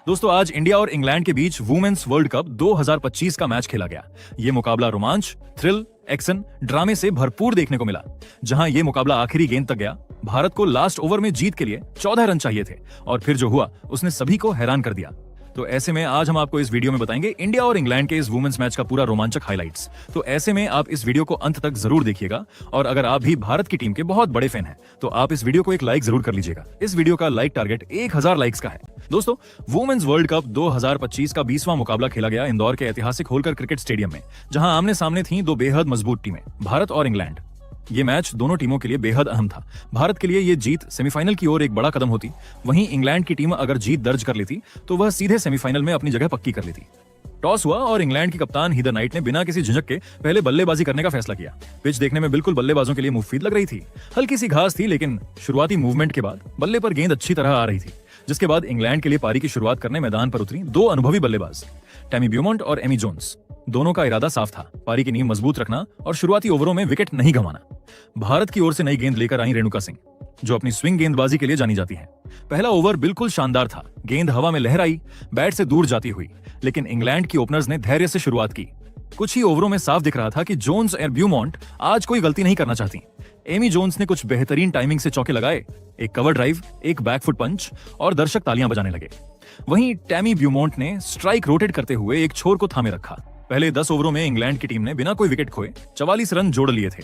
दोस्तों आज इंडिया और इंग्लैंड के बीच वुमेन्स वर्ल्ड कप 2025 का मैच खेला गया। ये मुकाबला रोमांच, थ्रिल, एक्शन, ड्रामे से भरपूर देखने को मिला। जहां ये मुकाबला आखिरी गेंद तक गया, भारत को लास्ट ओवर में जीत के लिए 14 रन चाहिए थे और फिर जो हुआ उसने सभी को हैरान कर दिया। तो ऐसे में आज हम आपको इस वीडियो में बताएंगे इंडिया और इंग्लैंड के इस वुमेन्स मैच का पूरा रोमांचक हाइलाइट्स। तो ऐसे में आप इस वीडियो को अंत तक जरूर देखिएगा और अगर आप भी भारत की टीम के बहुत बड़े फैन हैं तो आप इस वीडियो को एक लाइक जरूर कर लीजिएगा। इस वीडियो का लाइक टारगेट 1000 लाइक्स का है। दोस्तों वुमेन्स वर्ल्ड कप 2025 का 20वां मुकाबला खेला गया इंदौर के ऐतिहासिक होलकर क्रिकेट स्टेडियम में, जहां आमने सामने थी दो बेहद मजबूत टीमें, भारत और इंग्लैंड। ये मैच दोनों टीमों के लिए बेहद अहम था। भारत के लिए ये जीत सेमीफाइनल की ओर एक बड़ा कदम होती, वहीं इंग्लैंड की टीम अगर जीत दर्ज कर लेती तो वह सीधे सेमीफाइनल में अपनी जगह पक्की कर लेती। टॉस हुआ और इंग्लैंड की कप्तान हीदर नाइट ने बिना किसी झिझक के पहले बल्लेबाजी करने का फैसला किया। पिच देखने में बिल्कुल बल्लेबाजों के लिए मुफीद लग रही थी। हल्की सी घास थी, लेकिन शुरुआती मूवमेंट के बाद बल्ले पर गेंद अच्छी तरह आ रही थी। जिसके बाद इंग्लैंड के लिए पारी की शुरुआत करने मैदान पर उतरी दो अनुभवी बल्लेबाज, टैमी ब्यूमॉन्ट और एमी जोन्स। दोनों का इरादा साफ था, पारी की नींव मजबूत रखना और शुरुआती ओवरों में विकेट नहीं गंवाना। भारत की ओर से नई गेंद लेकर आई रेणुका सिंह, जो अपनी स्विंग गेंदबाजी के लिए जानी जाती है। पहला ओवर बिल्कुल शानदार था, गेंद हवा में लहराई, बैट से दूर जाती हुई, लेकिन इंग्लैंड की ओपनर्स ने धैर्य से शुरुआत की। कुछ ही ओवरों में साफ दिख रहा था कि जोन्स और ब्यूमॉन्ट आज कोई गलती नहीं करना चाहती। एमी जोन्स ने कुछ बेहतरीन टाइमिंग से चौके लगाए, एक कवर ड्राइव, एक बैकफुट पंच और दर्शक तालियां बजाने लगे। वहीं टैमी ब्यूमॉन्ट ने स्ट्राइक रोटेट करते हुए एक छोर को थामे रखा। पहले 10 ओवरों में इंग्लैंड की टीम ने बिना कोई विकेट खोए 44 रन जोड़ लिए थे।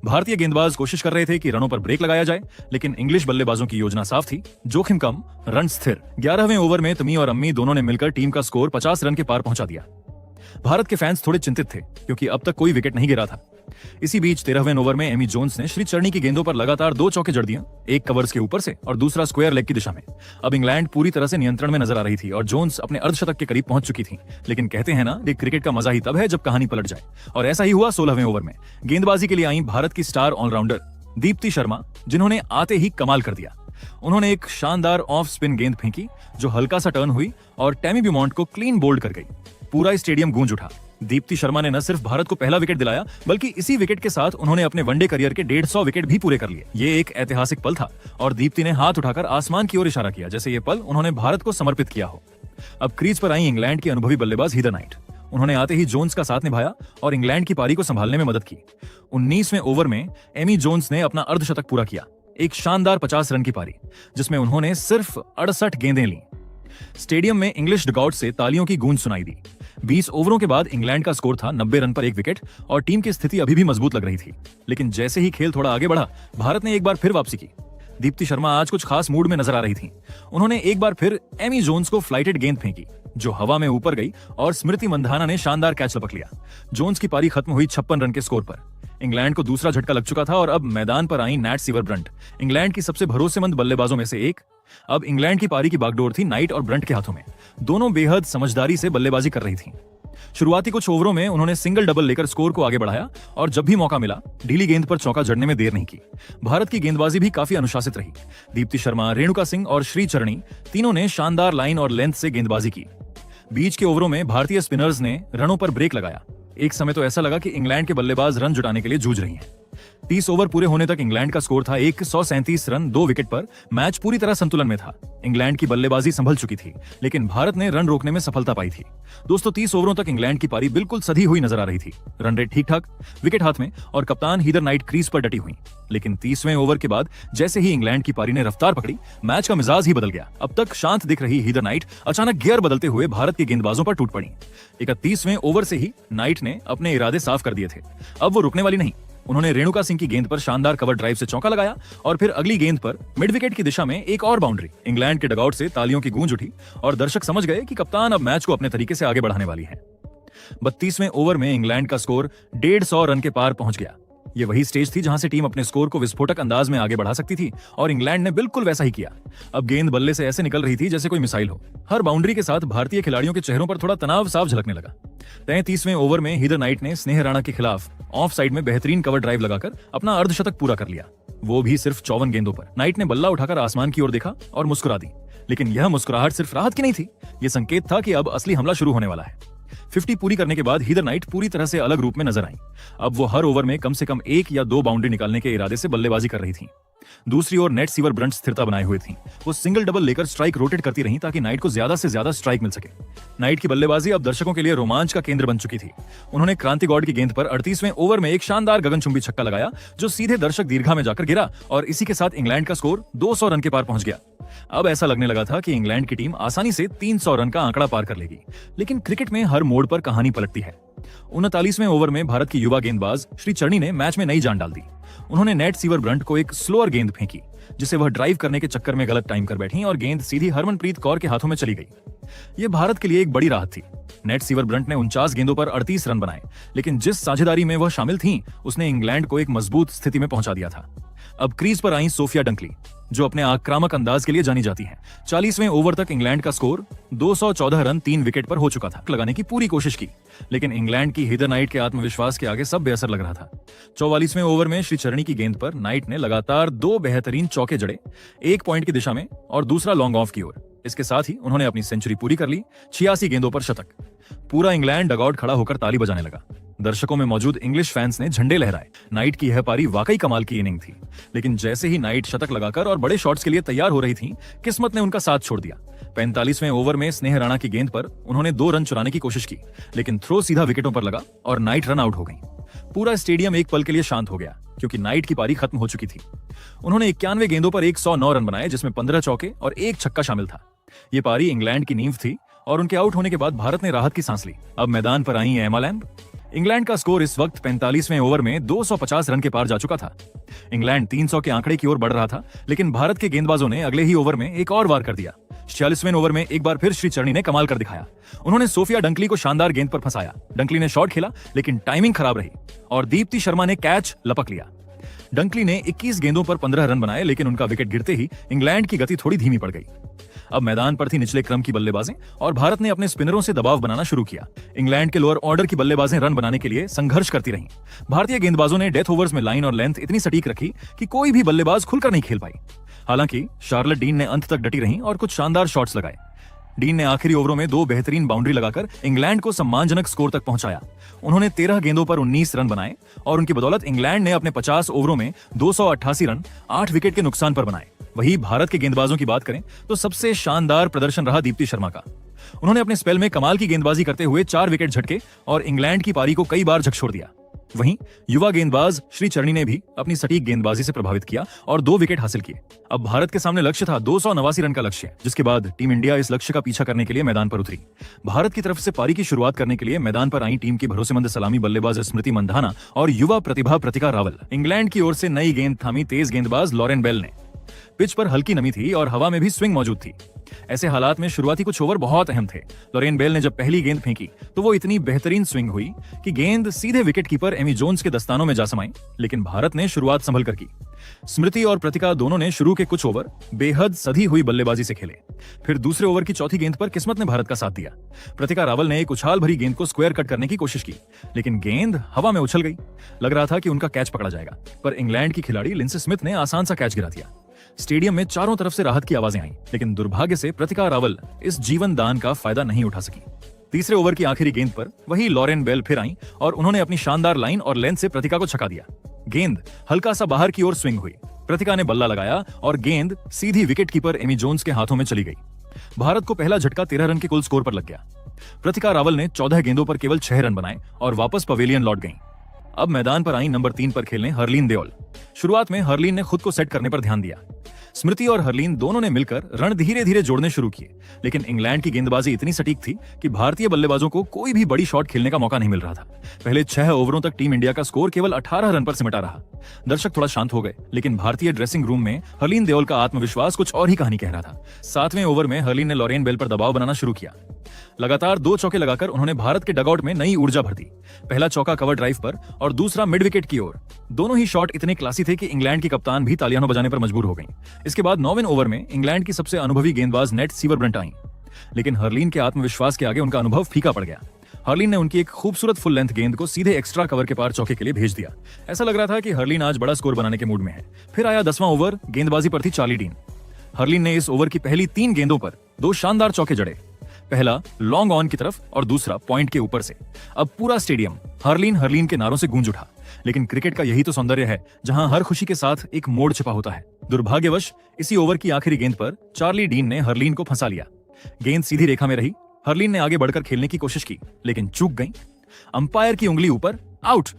भारतीय गेंदबाज कोशिश कर रहे थे कि रनों पर ब्रेक लगाया जाए, लेकिन इंग्लिश बल्लेबाजों की योजना साफ थी, जोखिम कम, रन स्थिर। 11वें ओवर में तमी और अम्मी दोनों ने मिलकर टीम का स्कोर 50 रन के पार पहुंचा दिया। भारत के फैंस थोड़े चिंतित थे क्योंकि अब तक कोई विकेट नहीं गिरा था। इसी बीच 13वें ओवर में एमी जोन्स ने श्री चरणी की गेंदों पर लगातार 2 चौके जड़ दिए, एक कवर्स के ऊपर से और दूसरा स्क्वायर लेग की दिशा में। अब इंग्लैंड पूरी तरह से नियंत्रण में नजर आ रही थी और जोन्स अपने अर्धशतक के करीब पहुंच चुकी थी। लेकिन कहते हैं ना कि क्रिकेट का मजा ही तब है जब कहानी पलट जाए, और ऐसा ही हुआ। 16वें ओवर में गेंदबाजी के लिए आई भारत की स्टार ऑलराउंडर दीप्ति शर्मा, जिन्होंने आते ही कमाल कर दिया। उन्होंने एक शानदार ऑफ स्पिन गेंद फेंकी जो हल्का सा टर्न हुई और टैमी ब्यूमॉन्ट को क्लीन बोल्ड कर गई। पूरा स्टेडियम गूंज उठा। दीप्ति शर्मा ने न सिर्फ भारत को पहला विकेट दिलाया, बल्कि इसी विकेट के साथ उन्होंने अपने वनडे करियर के 150 विकेट भी पूरे कर लिए। ये एक ऐतिहासिक पल था और दीप्ति ने हाथ उठाकर आसमान की ओर इशारा किया, जैसे ये पल उन्होंने भारत को समर्पित किया हो। अब क्रीज पर आई इंग्लैंड की अनुभवी बल्लेबाज हीदर नाइट। उन्होंने आते ही जोन्स का साथ निभाया और इंग्लैंड की पारी को संभालने में मदद की। 19वें ओवर में एमी जोन्स ने अपना अर्धशतक पूरा किया, एक शानदार 50 रन की पारी, जिसमें उन्होंने सिर्फ 68 गेंदें ली। स्टेडियम में इंग्लिश डगआउट से तालियों की गूंज सुनाई दी। 20 ओवरों के बाद इंग्लैंड का स्कोर था 90 रन पर 1 विकेट और टीम की स्थिति अभी भी मजबूत लग रही थी। लेकिन जैसे ही खेल थोड़ा आगे बढ़ा, भारत ने एक बार फिर वापसी की। दीप्ति शर्मा आज कुछ खास मूड में नजर आ रही थी। उन्होंने एक बार फिर एमी जोन्स को फ्लाइटेड गेंद फेंकी जो हवा में ऊपर गई और स्मृति मंधाना ने शानदार कैच लपक लिया। जोन्स की पारी खत्म हुई 56 रन के स्कोर पर। इंग्लैंड को दूसरा झटका लग चुका था और अब मैदान पर आई नैट सीवर ब्रंट, इंग्लैंड की सबसे भरोसेमंद बल्लेबाजों में से एक। अब इंग्लैंड की पारी की बागडोर थी नाइट और ब्रंट के हाथों में। दोनों बेहद समझदारी से बल्लेबाजी कर रही थीं। शुरुआती कुछ ओवरों में उन्होंने सिंगल डबल लेकर स्कोर को आगे बढ़ाया और जब भी मौका मिला ढीली गेंद पर चौका जड़ने में देर नहीं की। भारत की गेंदबाजी भी काफी अनुशासित रही। दीप्ति शर्मा, रेणुका सिंह और श्री चरणी तीनों ने शानदार लाइन और लेंथ से गेंदबाजी की। बीच के ओवरों में भारतीय स्पिनर्स ने रनों पर ब्रेक लगाया। एक समय तो ऐसा लगा कि इंग्लैंड के बल्लेबाज रन जुटाने के लिए जूझ रही हैं। 30 ओवर पूरे होने तक इंग्लैंड का स्कोर था 137 रन 2 विकेट पर। मैच पूरी तरह संतुलन में था। इंग्लैंड की बल्लेबाजी संभल चुकी थी, लेकिन भारत ने रन रोकने में सफलता पाई थी। दोस्तों 30 ओवरों तक इंग्लैंड की पारी बिल्कुल सधी हुई नजर आ रही थी। रन रेट ठीक ठाक, विकेट हाथ में और कप्तान हीदर नाइट क्रीज पर डटी हुई। लेकिन 30वें ओवर के बाद जैसे ही इंग्लैंड की पारी ने रफ्तार पकड़ी, मैच का मिजाज ही बदल गया। अब तक शांत दिख रही हीदर नाइट अचानक गियर बदलते हुए भारत के गेंदबाजों पर टूट पड़ी। 31वें ओवर से ही नाइट ने अपने इरादे साफ कर दिए थे। अब वो रुकने वाली नहीं। उन्होंने रेणुका सिंह की गेंद पर शानदार कवर ड्राइव से चौका लगाया और फिर अगली गेंद पर मिड विकेट की दिशा में एक और बाउंड्री। इंग्लैंड के डगआउट से तालियों की गूंज उठी और दर्शक समझ गए कि कप्तान अब मैच को अपने तरीके से आगे बढ़ाने वाली है। 32वें ओवर में इंग्लैंड का स्कोर 150 रन के पार पहुंच गया। ये वही स्टेज थी जहां से टीम अपने स्कोर को विस्फोटक अंदाज में आगे बढ़ा सकती थी और इंग्लैंड ने बिल्कुल वैसा ही किया। अब गेंद बल्ले से ऐसे निकल रही थी जैसे कोई मिसाइल हो। हर बाउंड्री के साथ भारतीय खिलाड़ियों के चेहरों पर थोड़ा तनाव साफ झलकने लगा। 33वें ओवर में हीदर नाइट ने स्नेह राणा के खिलाफ ऑफ साइड में बेहतरीन कवर ड्राइव लगाकर अपना अर्धशतक पूरा कर लिया, वो भी सिर्फ 54 गेंदों पर। नाइट ने बल्ला उठाकर आसमान की ओर देखा और मुस्कुरा दी, लेकिन यह मुस्कुराहट सिर्फ राहत की नहीं थी, ये संकेत था कि अब असली हमला शुरू होने वाला है। 50 पूरी करने के बाद हीदर नाइट पूरी तरह से अलग रूप में नजर आई। अब वो हर ओवर में कम से कम 1 या 2 बाउंड्री निकालने के इरादे से बल्लेबाजी कर रही थी। दूसरी ओर नेट सीवर ब्रंट स्थिरता बनाए हुए थी। वो सिंगल डबल लेकर स्ट्राइक रोटेट करती रहीं ताकि नाइट को ज्यादा से ज्यादा स्ट्राइक मिल सके। नाइट की बल्लेबाजी अब दर्शकों के लिए रोमांच का केंद्र बन चुकी थी। उन्होंने क्रांति गौड़ की गेंद पर 38वें ओवर में एक शानदार गगनचुंबी छक्का लगाया जो सीधे दर्शक दीर्घा में जाकर गिरा और इसी के साथ इंग्लैंड का स्कोर 200 रन के पार पहुंच गया। अब ऐसा लगने लगा था कि इंग्लैंड की टीम आसानी से 300 रन का आंकड़ा पार कर लेगी। लेकिन क्रिकेट में हर मोड़ पर कहानी पलटती है। 39वें ओवर में भारत की युवा गेंदबाज श्री चरणी ने मैच में नई जान डाल दी। उन्होंने नेट सीवर ब्रंट को एक स्लोअर गेंद फेंकी जिसे वह ड्राइव करने के चक्कर में गलत टाइम कर बैठी और गेंद सीधी हरमनप्रीत कौर के हाथों में चली गई। यह भारत के लिए एक बड़ी राहत थी। नेट सीवर ब्रंट ने 49 गेंदों पर 38 रन बनाए, लेकिन जिस साझेदारी में वह शामिल थीं, उसने इंग्लैंड को एक मजबूत स्थिति में पहुंचा दिया था। अब क्रीज पर आई सोफिया डंकली, जो अपने आक्रामक अंदाज के लिए जानी जाती हैं। 40वें ओवर तक इंग्लैंड का स्कोर 214 रन 3 विकेट पर हो चुका था। लगाने की पूरी कोशिश की, लेकिन इंग्लैंड की हीदर नाइट के आत्मविश्वास के आगे सब बेअसर लग रहा था। 44वें ओवर में श्री चरणी की गेंद पर नाइट ने लगातार 2 बेहतरीन चौके जड़े, एक पॉइंट की दिशा में और दूसरा लॉन्ग ऑफ की ओर। इसके साथ ही उन्होंने अपनी सेंचुरी पूरी कर ली। 86 गेंदों पर शतक। पूरा इंग्लैंड डगआउट खड़ा होकर ताली बजाने लगा। दर्शकों में मौजूद इंग्लिश फैंस ने झंडे लहराए। नाइट की यह पारी वाकई कमाल की इनिंग थी, लेकिन जैसे ही नाइट शतक लगाकर और बड़े शॉट्स के लिए तैयार हो रही थी, किस्मत ने उनका साथ छोड़ दिया। 45वें ओवर में स्नेह राणा की गेंद पर उन्होंने 2 रन चुराने की कोशिश की, लेकिन थ्रो सीधा विकेटों पर लगा और नाइट रन आउट हो गई। पूरा स्टेडियम एक पल के लिए शांत हो गया, क्योंकि नाइट की पारी खत्म हो चुकी थी। उन्होंने 91 गेंदों पर 109 रन बनाए, जिसमें 15 चौके और 1 छक्का शामिल था। ये पारी इंग्लैंड की नींव थी और उनके आउट होने के बाद भारत ने राहत की सांस ली। अब मैदान पर आई एमा लैम्ब। इंग्लैंड का स्कोर इस वक्त 45वें ओवर में 250 रन के पार जा चुका था। इंग्लैंड 300 के आंकड़े की ओर बढ़ रहा था, लेकिन भारत के गेंदबाजों ने अगले ही ओवर में एक और वार कर दिया। 46वें ओवर में एक बार फिर श्री चरणी ने कमाल कर दिखाया। उन्होंने सोफिया डंकली को शानदार गेंद पर फंसाया। डंकली ने शॉट खेला, लेकिन टाइमिंग खराब रही और दीप्ति शर्मा ने कैच लपक लिया। डंकली ने 21 गेंदों पर 15 रन बनाए, लेकिन उनका विकेट गिरते ही इंग्लैंड की गति थोड़ी धीमी पड़ गई। अब मैदान पर थी निचले क्रम की बल्लेबाजें और भारत ने अपने स्पिनरों से दबाव बनाना शुरू किया। इंग्लैंड के लोअर ऑर्डर की बल्लेबाजें रन बनाने के लिए संघर्ष करती रहीं। भारतीय गेंदबाजों ने डेथ ओवर्स में लाइन और लेंथ इतनी सटीक रखी कि कोई भी बल्लेबाज खुलकर नहीं खेल पाई। हालांकि शार्लेट डीन ने अंत तक डटी रहीं और कुछ शानदार शॉट्स लगाए। डीन ने आखिरी ओवरों में 2 बेहतरीन बाउंड्री लगाकर इंग्लैंड को सम्मानजनक स्कोर तक पहुंचाया। उन्होंने 13 गेंदों पर 19 रन बनाए और उनकी बदौलत इंग्लैंड ने अपने 50 ओवरों में 288 रन 8 विकेट के नुकसान पर बनाए। वहीं भारत के गेंदबाजों की बात करें तो सबसे शानदार प्रदर्शन रहा दीप्ति शर्मा का। उन्होंने अपने स्पेल में कमाल की गेंदबाजी करते हुए 4 विकेट झटके और इंग्लैंड की पारी को कई बार झकझोर दिया। वहीं युवा गेंदबाज श्री चरणी ने भी अपनी सटीक गेंदबाजी से प्रभावित किया और 2 विकेट हासिल किए। अब भारत के सामने लक्ष्य था 289 रन का लक्ष्य, जिसके बाद टीम इंडिया इस लक्ष्य का पीछा करने के लिए मैदान पर उतरी। भारत की तरफ से पारी की शुरुआत करने के लिए मैदान पर आई टीम की भरोसेमंद सलामी बल्लेबाज स्मृति मंधाना और युवा प्रतिभा प्रतिका रावल। इंग्लैंड की ओर से नई गेंद थामी तेज गेंदबाज लॉरेन बेल ने। पिच पर हल्की नमी थी और हवा में भी स्विंग मौजूद थी। ऐसे हालात में शुरुआती कुछ ओवर बहुत अहम थे। लॉरेन बेल ने जब पहली गेंद फेंकी तो वो इतनी बेहतरीन स्विंग हुई कि गेंद सीधे विकेट कीपर एमी जोन्स के दस्तानों में जा समाई, लेकिन भारत ने शुरुआत संभल कर की। स्मृति और प्रतिका दोनों ने शुरू के कुछ ओवर बेहद सधी हुई बल्लेबाजी से खेले। फिर दूसरे ओवर की चौथी गेंद पर किस्मत ने भारत का साथ दिया। प्रतिका रावल ने एक उछाल भरी गेंद को स्क्वायर कट करने की कोशिश की, लेकिन गेंद हवा में उछल गई। लग रहा था कि उनका कैच पकड़ा जाएगा, पर इंग्लैंड की खिलाड़ी लिंडसे स्मिथ ने आसान सा कैच गिरा दिया। स्टेडियम में चारों तरफ से राहत की आवाजें आईं, लेकिन दुर्भाग्य से प्रतिका रावल इस जीवन दान का फायदा नहीं उठा सकी। तीसरे ओवर की आखिरी गेंद पर वही लॉरेन बेल फिर आई और उन्होंने अपनी शानदार लाइन और लेंथ से प्रतिका को छका दिया। गेंद हल्का सा बाहर की ओर स्विंग हुई। प्रतिका ने बल्ला लगाया और गेंद सीधी विकेट कीपर एमी जोन्स के हाथों में चली गई। भारत को पहला झटका 13 रन के कुल स्कोर पर लग गया। प्रतिका रावल ने 14 गेंदों पर केवल 6 रन बनाए और वापस पवेलियन लौट गईं। अब मैदान पर आई नंबर 3 पर खेलने हरलीन देओल। शुरुआत में हरलीन ने खुद को सेट करने पर ध्यान दिया। स्मृति और हरलीन दोनों ने मिलकर रन धीरे धीरे जोड़ने शुरू किए, लेकिन इंग्लैंड की गेंदबाजी इतनी सटीक थी कि भारतीय बल्लेबाजों को कोई भी बड़ी शॉट खेलने का मौका नहीं मिल रहा था। पहले 6 ओवरों तक टीम इंडिया का स्कोर केवल 18 रन पर सिमटा रहा। दर्शक थोड़ा शांत हो गए, लेकिन भारतीय ड्रेसिंग रूम में हरलीन देओल का आत्मविश्वास कुछ और ही कहानी कह रहा था। 7वें ओवर में हरलीन ने लॉरेन बेल पर दबाव बनाना शुरू किया। लगातार 2 चौके लगाकर उन्होंने भारत के डगआउट में नई ऊर्जा भर दी। पहला चौका कवर ड्राइव पर और दूसरा मिड विकेट की ओर। दोनों ही शॉट इतने क्लासी थे कि इंग्लैंड की कप्तान भी तालियां बजाने पर मजबूर हो गईं। इसके बाद 9वें ओवर में इंग्लैंड की सबसे अनुभवी गेंदबाज नेट सीवर ब्रंट आई, लेकिन हरलीन के आत्मविश्वास के आगे उनका अनुभव फीका पड़ गया। हरलीन ने उनकी एक खूबसूरत फुल लेंथ गेंद को सीधे एक्स्ट्रा कवर के पार चौके के लिए भेज दिया। ऐसा लग रहा था कि हरलीन आज बड़ा स्कोर बनाने के मूड में है। फिर आया 10वां ओवर। गेंदबाजी पर थी चार्ली डीन। हरलीन ने इस ओवर की पहली 3 गेंदों पर 2 शानदार चौके जड़े, पहला लॉन्ग ऑन की तरफ और दूसरा पॉइंट के ऊपर से। अब पूरा स्टेडियम हरलीन हरलीन के नारों से गूंज उठा। लेकिन क्रिकेट का यही तो सौंदर्य है, जहां हर खुशी के साथ एक मोड़ छिपा होता है। दुर्भाग्यवश इसी ओवर की आखिरी गेंद पर चार्ली डीन ने हर्लीन को फंसा लिया। गेंद सीधी रेखा में रही। हर्लीन ने आगे बढ़कर खेलने की कोशिश की, लेकिन चूक गई। अंपायर की उंगली ऊपर, out.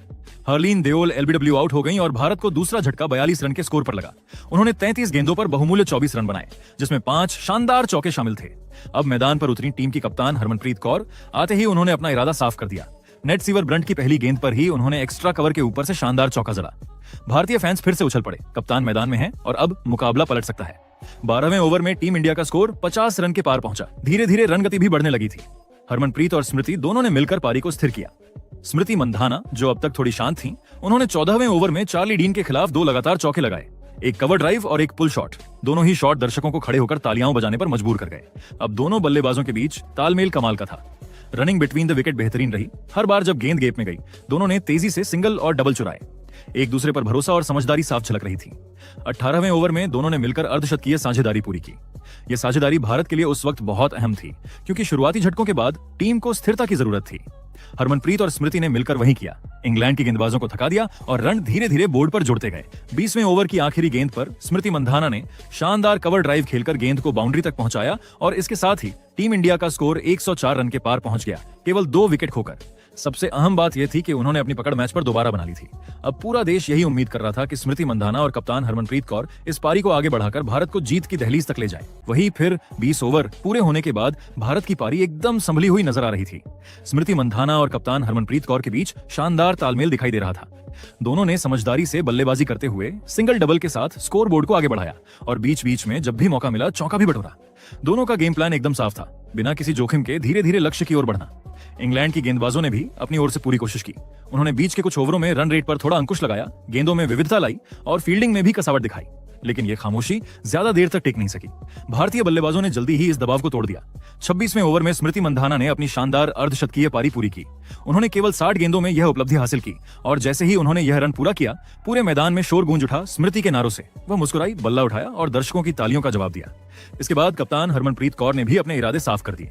Harleen Deol LBW out हो गई और भारत को दूसरा झटका 42 रन के स्कोर पर लगा। उन्होंने 33 गेंदों पर बहुमूल्य 24 रन बनाए, जिसमें 5 शानदार चौके शामिल थे। अब मैदान पर उतरी टीम की कप्तान हरमनप्रीत कौर। आते ही उन्होंने अपना इरादा साफ कर दिया। नेट सीवर ब्रंट की पहली गेंद पर ही उन्होंने एक्स्ट्रा कवर के ऊपर से शानदार चौका जड़ा। भारतीय फैंस फिर से उछल पड़े। कप्तान मैदान में है और अब मुकाबला पलट सकता है। 12वें ओवर में टीम इंडिया का स्कोर 50 रन के पार पहुंचा। धीरे धीरे रन गति भी बढ़ने लगी थी। हरमनप्रीत और स्मृति दोनों ने मिलकर पारी को स्थिर किया। स्मृति मंधाना, जो अब तक थोड़ी शांत थी, उन्होंने 14वें ओवर में चार्ली डीन के खिलाफ 2 लगातार चौके लगाए, एक कवर ड्राइव और एक पुल शॉट। दोनों ही शॉट दर्शकों को खड़े होकर तालियां बजाने पर मजबूर कर गए। अब दोनों बल्लेबाजों के बीच तालमेल कमाल का था। रनिंग बिटवीन द विकेट बेहतरीन रही। हर बार जब गेंद गैप में गई, दोनों ने तेजी से सिंगल और डबल चुराए। एक दूसरे पर भरोसा और समझदारी साफ झलक रही थी। 18वें ओवर में दोनों ने मिलकर अर्धशतकीय साझेदारी पूरी की। यह साझेदारी भारत के लिए उस वक्त बहुत अहम थी, क्योंकि शुरुआती झटकों के बाद टीम को स्थिरता की जरूरत थी। हरमनप्रीत और स्मृति ने मिलकर वही किया। इंग्लैंड की गेंदबाजों को थका दिया और रन धीरे धीरे बोर्ड पर जुड़ते गए। 20वें ओवर की आखिरी गेंद पर स्मृति मंधाना ने शानदार कवर ड्राइव खेलकर गेंद को बाउंड्री तक पहुंचाया और इसके साथ ही टीम इंडिया का स्कोर 104 रन के पार पहुंच गया, केवल 2 विकेट खोकर। सबसे अहम बात यह थी कि उन्होंने अपनी पकड़ मैच पर दोबारा बना ली थी। अब पूरा देश यही उम्मीद कर रहा था कि स्मृति मंधाना और कप्तान हरमनप्रीत कौर इस पारी को आगे बढ़ाकर भारत को जीत की दहलीज तक ले जाए। वही फिर 20 ओवर पूरे होने के बाद भारत की पारी एकदम संभली हुई नजर आ रही थी। स्मृति मंधाना और कप्तान हरमनप्रीत कौर के बीच शानदार तालमेल दिखाई दे रहा था। दोनों ने समझदारी से बल्लेबाजी करते हुए सिंगल डबल के साथ स्कोर बोर्ड को आगे बढ़ाया और बीच बीच में जब भी मौका मिला चौका भी बटोरा। दोनों का गेम प्लान एकदम साफ था, बिना किसी जोखिम के धीरे धीरे लक्ष्य की ओर बढ़ना। इंग्लैंड की गेंदबाजों ने भी अपनी ओर से पूरी कोशिश की। उन्होंने बीच के कुछ ओवरों में रन रेट पर थोड़ा अंकुश लगाया, गेंदों में विविधता लाई और फील्डिंग में भी कसावट दिखाई, लेकिन यह खामोशी ज्यादा देर तक टिक नहीं सकी। भारतीय बल्लेबाजों ने जल्दी ही इस दबाव को तोड़ दिया। 26वें ओवर में स्मृति मंधाना ने अपनी शानदार अर्धशतकीय पारी पूरी की। उन्होंने केवल 60 गेंदों में यह उपलब्धि हासिल की और जैसे ही उन्होंने यह रन पूरा किया, पूरे मैदान में शोर गूंज उठा स्मृति के नारों से। वह मुस्कुराई, बल्ला उठाया और दर्शकों की तालियों का जवाब दिया। इसके बाद कप्तान हरमनप्रीत कौर ने भी अपने इरादे साफ कर दिए।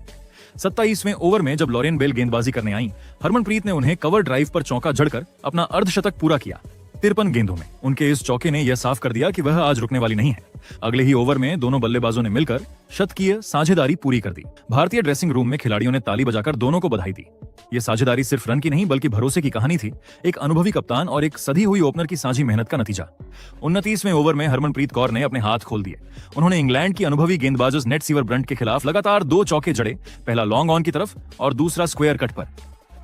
27वें ओवर में जब लॉरेन बेल गेंदबाजी करने आई, हरमनप्रीत ने उन्हें कवर ड्राइव पर चौका जड़कर अपना अर्धशतक पूरा किया। 53 गेंदों में उनके इस चौके ने यह साफ कर दिया कि वह आज रुकने वाली नहीं है। अगले ही ओवर में दोनों बल्लेबाजों ने मिलकर शतकीय साझेदारी पूरी कर दी। भारतीय ड्रेसिंग रूम में खिलाड़ियों ने ताली बजाकर दोनों को बधाई दी। यह साझेदारी सिर्फ रन की नहीं बल्कि भरोसे की कहानी थी, एक अनुभवी कप्तान और एक सधी हुई ओपनर की साझी मेहनत का नतीजा। 29वें ओवर में हरमनप्रीत कौर ने अपने हाथ खोल दिए। उन्होंने इंग्लैंड की अनुभवी गेंदबाज नेट सीवर ब्रंट के खिलाफ लगातार 2 चौके जड़े, पहला लॉन्ग ऑन की तरफ और दूसरा स्क्वायर कट पर।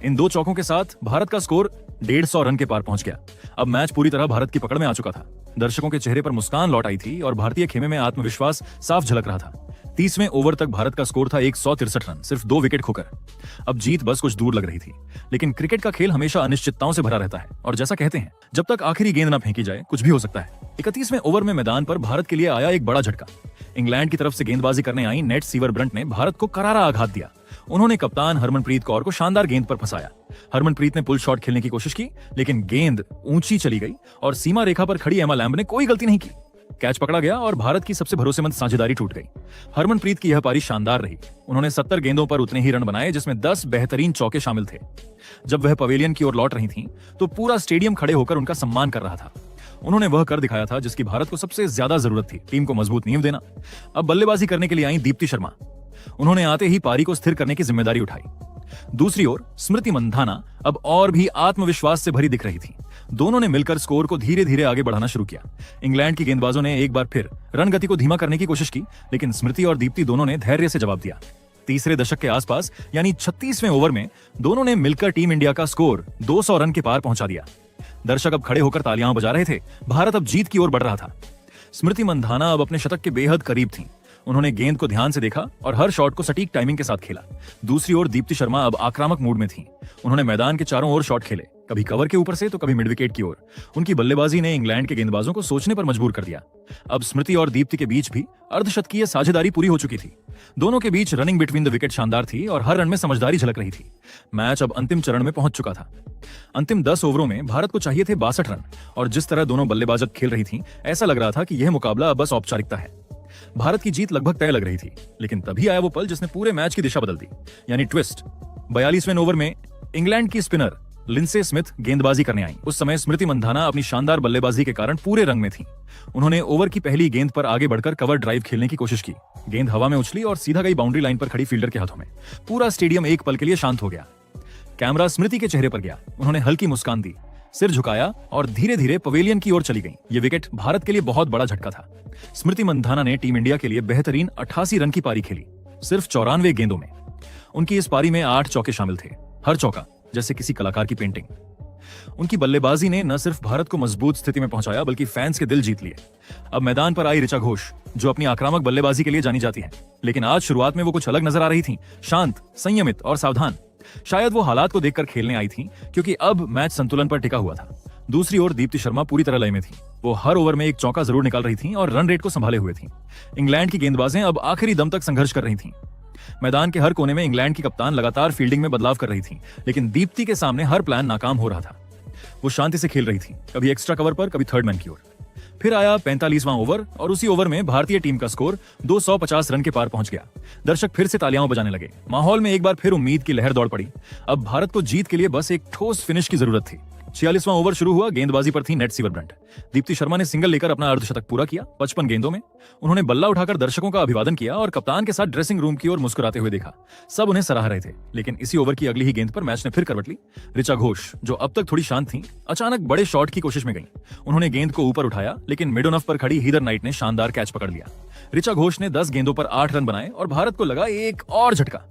इन 2 चौकों के साथ भारत का स्कोर 150 रन के पार पहुंच गया। अब मैच पूरी तरह भारत की पकड़ में आ चुका था। दर्शकों के चेहरे पर मुस्कान लौट आई थी और भारतीय खेमे में आत्मविश्वास साफ झलक रहा था। 30वें ओवर तक भारत का स्कोर था 163 रन, सिर्फ 2 विकेट खोकर। अब जीत बस कुछ दूर लग रही थी, लेकिन क्रिकेट का खेल हमेशा अनिश्चितताओं से भरा रहता है और जैसा कहते हैं, जब तक आखिरी गेंद न फेंकी जाए कुछ भी हो सकता है। 31वें ओवर में मैदान पर भारत के लिए आया एक बड़ा झटका। इंग्लैंड की तरफ से गेंदबाजी करने आई नेट सीवर ब्रंट ने भारत को करारा आघात दिया। उन्होंने कप्तान हरमनप्रीत कौर को शानदार गेंद पर फंसाया। हरमनप्रीत ने पुल शॉट खेलने की कोशिश की, लेकिन गेंद ऊंची चली गई और सीमा रेखा पर खड़ी एमा लैम्ब ने कोई गलती नहीं की। कैच पकड़ा गया और भारत की सबसे भरोसेमंद साझेदारी टूट गई। हरमनप्रीत की यह पारी शानदार रही। उन्होंने 70 गेंदों पर उतने ही रन बनाए, जिसमें 10 बेहतरीन चौके शामिल थे। जब वह पवेलियन की ओर लौट रही थीं, तो पूरा स्टेडियम खड़े होकर उनका सम्मान कर रहा था। उन्होंने वह कर दिखाया था जिसकी भारत को सबसे ज्यादा जरूरत थी, टीम को मजबूत नींव देना। अब बल्लेबाजी करने के लिए आई दीप्ति शर्मा। उन्होंने आते ही पारी को स्थिर करने की जिम्मेदारी उठाई। दूसरी ओर स्मृति मंधाना अब और भी आत्मविश्वास से भरी दिख रही थी। दोनों ने मिलकर स्कोर को धीरे धीरे आगे बढ़ाना शुरू किया। इंग्लैंड की गेंदबाजों ने एक बार फिर रन गति को धीमा करने की कोशिश की, लेकिन स्मृति और दीप्ति दोनों ने धैर्य से जवाब दिया। तीसरे दशक के आसपास यानी 36वें ओवर में दोनों ने मिलकर टीम इंडिया का स्कोर 200 रन के पार पहुंचा दिया। दर्शक अब खड़े होकर तालियां बजा रहे थे। भारत अब जीत की ओर बढ़ रहा था। स्मृति मंधाना अब अपने शतक के बेहद करीब थीं। उन्होंने गेंद को ध्यान से देखा और हर शॉट को सटीक टाइमिंग के साथ खेला। दूसरी ओर दीप्ति शर्मा अब आक्रामक मूड में थीं। उन्होंने मैदान के चारों ओर शॉट खेले, कभी कवर के ऊपर से तो कभी मिड विकेट की ओर। उनकी बल्लेबाजी ने इंग्लैंड के गेंदबाजों को सोचने पर मजबूर कर दिया। अब स्मृति और दीप्ति के बीच भी अर्धशतकीय साझेदारी पूरी हो चुकी थी। दोनों के बीच रनिंग बिटवीन द विकेट शानदार थी और हर रन में समझदारी झलक रही थी। मैच अब अंतिम चरण में पहुंच चुका था। अंतिम 10 ओवरों में भारत को चाहिए थे 62 रन और जिस तरह दोनों बल्लेबाज खेल रही थीं, ऐसा लग रहा था कि यह मुकाबला बस औपचारिकता है। भारत की जीत लगभग तय लग रही थी, लेकिन तभी आया वो पल जिसने पूरे मैच की दिशा बदल दी, यानी ट्विस्ट। 42वें ओवर में इंग्लैंड की स्पिनर लिंसे स्मिथ गेंदबाजी करने आई। उस समय स्मृति मंधाना अपनी शानदार बल्लेबाजी के कारण पूरे रंग में थी। उन्होंने ओवर की पहली गेंद पर आगे बढ़कर कवर ड्राइव खेलने की कोशिश की। गेंद हवा में उछली और सीधा गई बाउंड्री लाइन पर खड़ी फील्डर के हाथों में। पूरा स्टेडियम एक पल के लिए शांत हो गया। कैमरा स्मृति के चेहरे पर गया। उन्होंने हल्की मुस्कान दी, सिर झुकाया और धीरे धीरे पवेलियन की ओर चली गईं। ये विकेट भारत के लिए बहुत बड़ा झटका था। स्मृति मंधाना ने टीम इंडिया के लिए बेहतरीन 88 रन की पारी खेली, सिर्फ 94 गेंदों में। उनकी इस पारी में 8 चौके शामिल थे, हर चौका जैसे किसी कलाकार की पेंटिंग। उनकी बल्लेबाजी ने न सिर्फ भारत को मजबूत स्थिति में पहुंचाया बल्कि फैंस के दिल जीत लिए। अब मैदान पर आई ऋचा घोष, जो अपनी आक्रामक बल्लेबाजी के लिए जानी जाती है, लेकिन आज शुरुआत में वो कुछ अलग नजर आ रही थी, शांत, संयमित और सावधान। शायद वो हालात को देखकर खेलने आई थी, क्योंकि अब मैच संतुलन पर टिका हुआ था। दूसरी ओर दीप्ति शर्मा पूरी तरह लय में थी। वो हर ओवर में एक चौका जरूर निकाल रही थी और रन रेट को संभाले हुए थी। इंग्लैंड की गेंदबाजें अब आखिरी दम तक संघर्ष कर रही थीं। मैदान के हर कोने में इंग्लैंड की कप्तान लगातार फील्डिंग में बदलाव कर रही थी, लेकिन दीप्ति के सामने हर प्लान नाकाम हो रहा था। वो शांति से खेल रही थी, कभी एक्स्ट्रा कवर पर, कभी थर्ड मैन की ओर। फिर आया 45वां ओवर और उसी ओवर में भारतीय टीम का स्कोर 250 रन के पार पहुंच गया। दर्शक फिर से तालियां बजाने लगे। माहौल में एक बार फिर उम्मीद की लहर दौड़ पड़ी। अब भारत को जीत के लिए बस एक ठोस फिनिश की जरूरत थी। 46वां ओवर शुरू हुआ। गेंदबाजी पर थी नेट सिवरब्रंट। दीप्ति शर्मा ने सिंगल लेकर अपना अर्धशतक पूरा किया 55 गेंदों में। उन्होंने बल्ला उठाकर दर्शकों का अभिवादन किया और कप्तान के साथ ड्रेसिंग रूम की ओर मुस्कुराते हुए देखा। सब उन्हें सराह रहे थे, लेकिन इसी ओवर की अगली ही गेंद पर मैच ने फिर करवट ली। ऋचा घोष, जो अब तक थोड़ी शांत थी, अचानक बड़े शॉट की कोशिश में गईं। उन्होंने गेंद को ऊपर उठाया, लेकिन मिड ऑन ऑफ पर खड़ी हीदर नाइट ने शानदार कैच पकड़ लिया। ऋचा घोष ने 10 गेंदों पर 8 रन बनाए और भारत को लगा एक और झटका।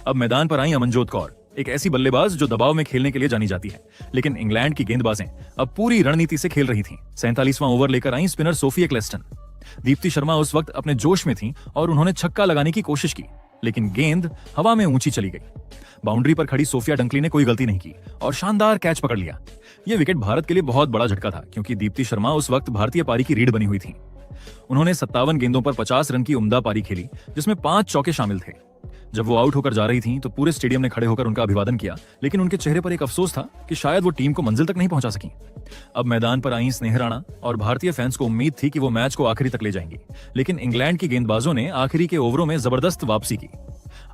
अब मैदान पर आई अमनजोत कौर, एक ऐसी बल्लेबाज जो दबाव में खेलने के लिए जानी जाती है, लेकिन इंग्लैंड की गेंदबाजें अब पूरी रणनीति से खेल रही थीं। 47वां ओवर लेकर आई spinner Sophie Ecclestone. Deepti Sharma उस वक्त अपने जोश में थीं और उन्होंने छक्का लगाने की कोशिश की, लेकिन गेंद हवा में ऊंची चली गई। बाउंड्री पर खड़ी सोफिया डंकली ने कोई गलती नहीं की और शानदार कैच पकड़ लिया। यह विकेट भारत के लिए बहुत बड़ा झटका था, क्योंकि दीप्ति शर्मा उस वक्त भारतीय पारी की रीढ़ बनी हुई थी। उन्होंने 57 गेंदों पर 50 रन की उम्दा पारी खेली, जिसमें 5 चौके शामिल थे। जब वो आउट होकर जा रही थीं, तो पूरे स्टेडियम ने खड़े होकर उनका अभिवादन किया, लेकिन उनके चेहरे पर एक अफसोस था कि शायद वो टीम को मंजिल तक नहीं पहुंचा सकी। अब मैदान पर आई स्नेह राणा और भारतीय फैंस को उम्मीद थी कि वो मैच को आखिरी तक ले जाएंगी, लेकिन इंग्लैंड की गेंदबाजों ने आखिरी के ओवरों में जबरदस्त वापसी की।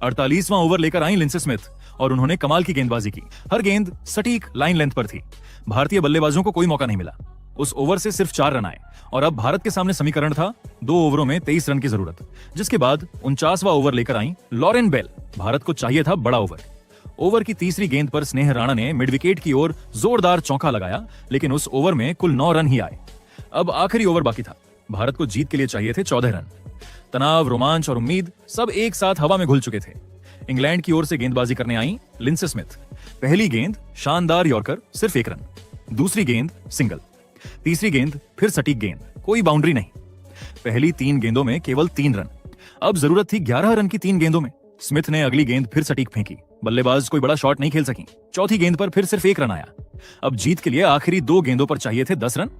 48वां ओवर लेकर आई लिंसे स्मिथ और उन्होंने कमाल की गेंदबाजी की। हर गेंद सटीक लाइन लेंथ पर थी। भारतीय बल्लेबाजों को कोई मौका नहीं मिला। उस ओवर से सिर्फ 4 रन आए और अब भारत के सामने समीकरण था 2 ओवरों में 23 रन की जरूरत, जिसके बाद 49वां ओवर लेकर आई लॉरेन बेल। भारत को चाहिए था बड़ा ओवर। ओवर की तीसरी गेंद पर स्नेह राणा ने मिड विकेट की ओर जोरदार चौका लगाया, लेकिन उस ओवर में कुल 9 रन ही आए। अब आखिरी ओवर बाकी था। भारत को जीत के लिए चाहिए थे 14 रन। तनाव, रोमांच और उम्मीद सब एक साथ हवा में घुल चुके थे। इंग्लैंड की ओर से गेंदबाजी करने आई लिंसे स्मिथ। पहली गेंद शानदार यॉर्कर, सिर्फ 1 रन। दूसरी गेंद सिंगल। तीसरी गेंद फिर सटीक गेंद, कोई बाउंड्री नहीं। पहली 3 गेंदों में केवल 3 रन। अब जरूरत थी 11 रन की 3 गेंदों में। स्मिथ ने अगली गेंद फिर सटीक फेंकी। बल्लेबाज कोई बड़ा शॉट नहीं खेल सकी। चौथी गेंद पर फिर सिर्फ 1 रन आया। अब जीत के लिए आखिरी 2 गेंदों पर चाहिए थे 10 रन।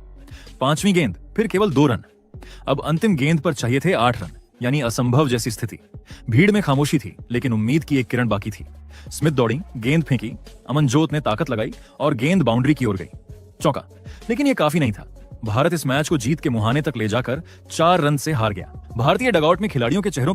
5वीं गेंद फिर केवल 2 रन। अब अंतिम गेंद पर चाहिए थे 8 रन, यानी असंभव जैसी स्थिति। भीड़ में खामोशी थी, लेकिन उम्मीद की एक किरण बाकी थी। स्मिथ दौड़ी, गेंद फेंकी, अमनजोत ने ताकत लगाई और गेंद बाउंड्री की ओर गई। चौका। लेकिन यह काफी नहीं था। भारत इस मैच को जीत के मुहाने तक ले जाकर 4 रन से हार गया। भारतीय डगआउट में खिलाड़ियों के चेहरों